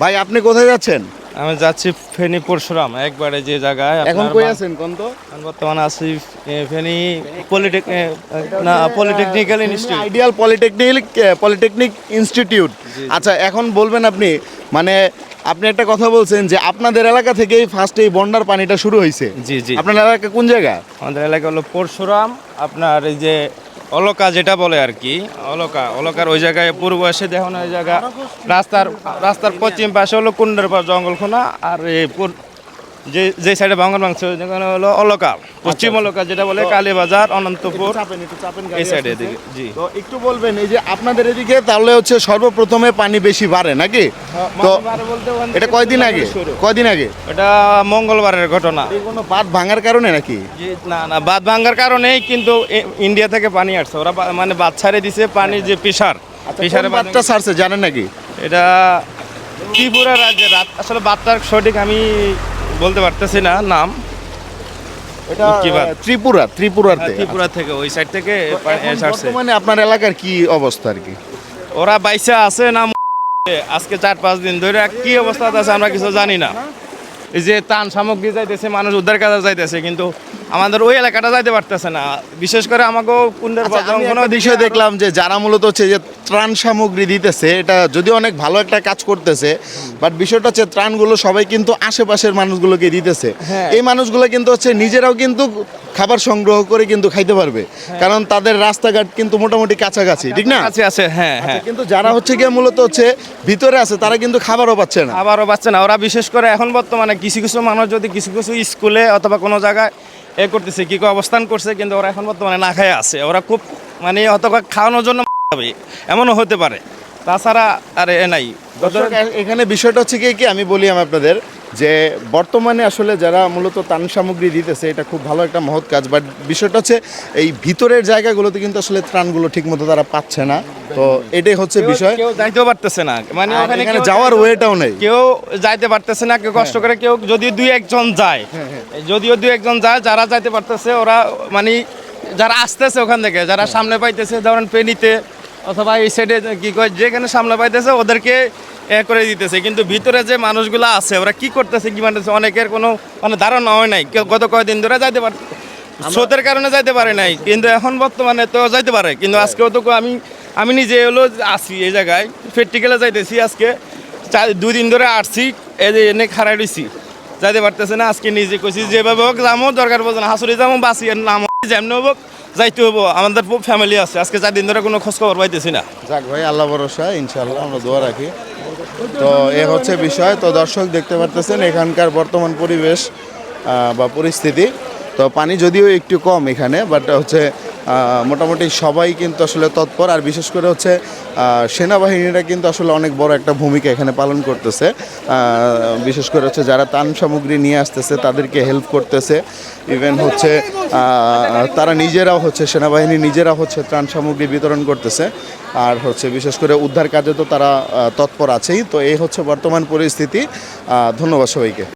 ভাই আপনি কোথায় যাচ্ছেন? আমি যাচ্ছি ফেনী পরশুরাম একবারে যে জায়গায় এখন কই আছেন কোন তো? আমি বর্তমানে আছি Feni polytechnical institute. Ideal polytechnic institute. আচ্ছা এখন বলবেন আপনি মানে আপনি একটা কথা বলছেন যে আপনাদের এলাকা থেকেই ফার্স্ট এই বন্যার পানিটা শুরু হয়েছে। জি জি, আপনার এলাকা কোন জায়গা? আমাদের এলাকা হলো পরশুরাম, আপনার এই যে অলকা যেটা বলে আর কি, অলকার ওই জায়গায় পূর্ব এসে দেখুন ওই জায়গা রাস্তার পশ্চিম পাশে হলো কুন্ডের পর জঙ্গলখোনা, আর এই যে সাইডে বাঙ্গন মাংস হলো অলকা, পশ্চিম অলকা যেটা বলে কালীবাজার, অনন্তপুর এই সাইডে এদিকে। জি, তো একটু বলবেন এই যে আপনাদের এদিকে তাহলে হচ্ছে সর্বপ্রথমে পানি বেশি বাড়ে নাকি? তো এটা কয়দিন আগে? এটা মঙ্গলবারের ঘটনা। কোনো বাঁধ ভাঙার কারণে নাকি? না না, বাঁধ ভাঙার কারণেই কিন্তু ইন্ডিয়া থেকে পানি আসছে, ওরা মানে বাঁধ ছাড়ে দিছে পানির যে প্রেশারে বাঁধটা ছাড়ছে জানেন নাকি? এটা ত্রিপুরা রাজ্যের আসলে বাঁধটার সঠিক আমি বলতে পারতেছি না নাম। এটা কি বাঁধ? ত্রিপুরা থেকে ওই সাইড থেকে ছাড়ছে। বর্তমানে আপনার এলাকার কি অবস্থা আর কি? ওরা বাইসা আছে না আজকে 4-5 দিন ধরে কি অবস্থা আছে আমরা কিছু জানি না। এই যে ত্রাণ সামগ্রী যাইতেছে, মানুষ উদ্ধার কাজে যাইতেছে, কিন্তু আমাদের ওই এলাকাটা যাইতে পারতেছে না। বিশেষ করে আমাকেও কুন্ডের কোনো বিষয় দেখলাম যে যারা মূলত হচ্ছে যে ত্রাণ সামগ্রী দিতেছে, এটা যদি অনেক ভালো একটা কাজ করতেছে, বাট বিষয়টা হচ্ছে ত্রাণগুলো সবাই কিন্তু আশেপাশের মানুষগুলোকে দিতেছে। এই মানুষগুলো কিন্তু হচ্ছে নিজেরাও কিন্তু খাবার সংগ্রহ করে কিন্তু খাইতে পারবে, কারণ তাদের রাস্তাঘাট কিন্তু মোটামুটি কাছাকাছি, ঠিক না? আছে হ্যাঁ হ্যাঁ। কিন্তু যারা হচ্ছে গিয়ে মূলত হচ্ছে ভিতরে আছে তারা কিন্তু খাবারও পাচ্ছে না। ওরা বিশেষ করে এখন বর্তমানে কিছু কিছু মানুষ যদি কিছু কিছু স্কুলে অথবা কোনো জায়গায় করতেছে কি অবস্থান করছে, কিন্তু ওরা এখন বর্তমানে না খায় আছে। ওরা খুব মানে অথবা খাওয়ানোর জন্য এমনও হতে পারে, তাছাড়া আর নাই। এখানে বিষয়টা হচ্ছে কি আমি বলি আপনাদের যে বর্তমানে আসলে যারা মূলত ত্রাণ সামগ্রী দিতেছে এটা খুব ভালো একটা মহৎ কাজ, বাট বিষয়টা হচ্ছে এই ভিতরের জায়গাগুলোতে কিন্তু আসলে ত্রাণগুলো ঠিক মতো তারা পাচ্ছে না। তো এটাই হচ্ছে বিষয়, কেউ যাইতেও পারতেছে না, মানে এখানে যাওয়ার ওয়েটাও নেই, কেউ যাইতে পারতেছে না, কেউ কষ্ট করে কেউ যদি দুই একজন যায়, যারা যাইতে পারতেছে ওরা মানে যারা আসতেছে ওখান থেকে, যারা সামনে পাইতেছে ধরেন ফেনীতে অথবা এই সাইডে কি কয় যেখানে সামনে পাইতেছে ওদেরকে করে দিতেছে, কিন্তু ভিতরে যে মানুষগুলো আছে ওরা কি করতেছে কি মানতেছে অনেকের কোনো মানে ধারণা হয় নাই। গত কয়েকদিন ধরে যাইতে পারে, স্রোতের কারণে যাইতে পারে নাই, কিন্তু এখন বর্তমানে তো যাইতে পারে। কিন্তু আজকেও তো আমি নিজে হলো আসি এই জায়গায় প্র্যাকটিক্যালে যাইতেছি, আজকে 2 দিন ধরে আসছি, এই যে এনে খাড়াই রয়েছি, যাইতে পারতেছে না। আজকে নিজে কইছি যেভাবে হোক যাবো, দরকার পড়ছে না হাসুরি যাবো, বাসি নাম যেমনি হোক যাইতে হবো, আমাদের ফ্যামিলি আছে। আজকে 4 দিন ধরে কোনো খোঁজ খবর পাইতেছি না। যাক ভাই, আল্লাহ ভরসা, ইনশাআল্লাহ আমরা দোয়া রাখি। তো এ হচ্ছে বিষয়। তো দর্শক দেখতে পারতেছেন এখানকার বর্তমান পরিবেশ বা পরিস্থিতি। তো পানি যদিও একটু কম এখানে, বাট হচ্ছে মোটামুটি সবাই কিন্তু আসলে তৎপর, আর বিশেষ করে হচ্ছে সেনাবাহিনীরা কিন্তু আসলে অনেক বড় একটা ভূমিকা এখানে পালন করতেছে। বিশেষ করে হচ্ছে যারা ত্রাণ সামগ্রী নিয়ে আসতেছে তাদেরকে হেল্প করতেছে, ইভেন হচ্ছে তারা নিজেরাও হচ্ছে সেনাবাহিনী নিজেরা হচ্ছে ত্রাণ সামগ্রী বিতরণ করতেছে, আর হচ্ছে বিশেষ করে উদ্ধার কাজে তো তারা তৎপর আছেই। তো এই হচ্ছে বর্তমান পরিস্থিতি। ধন্যবাদ সবাইকে।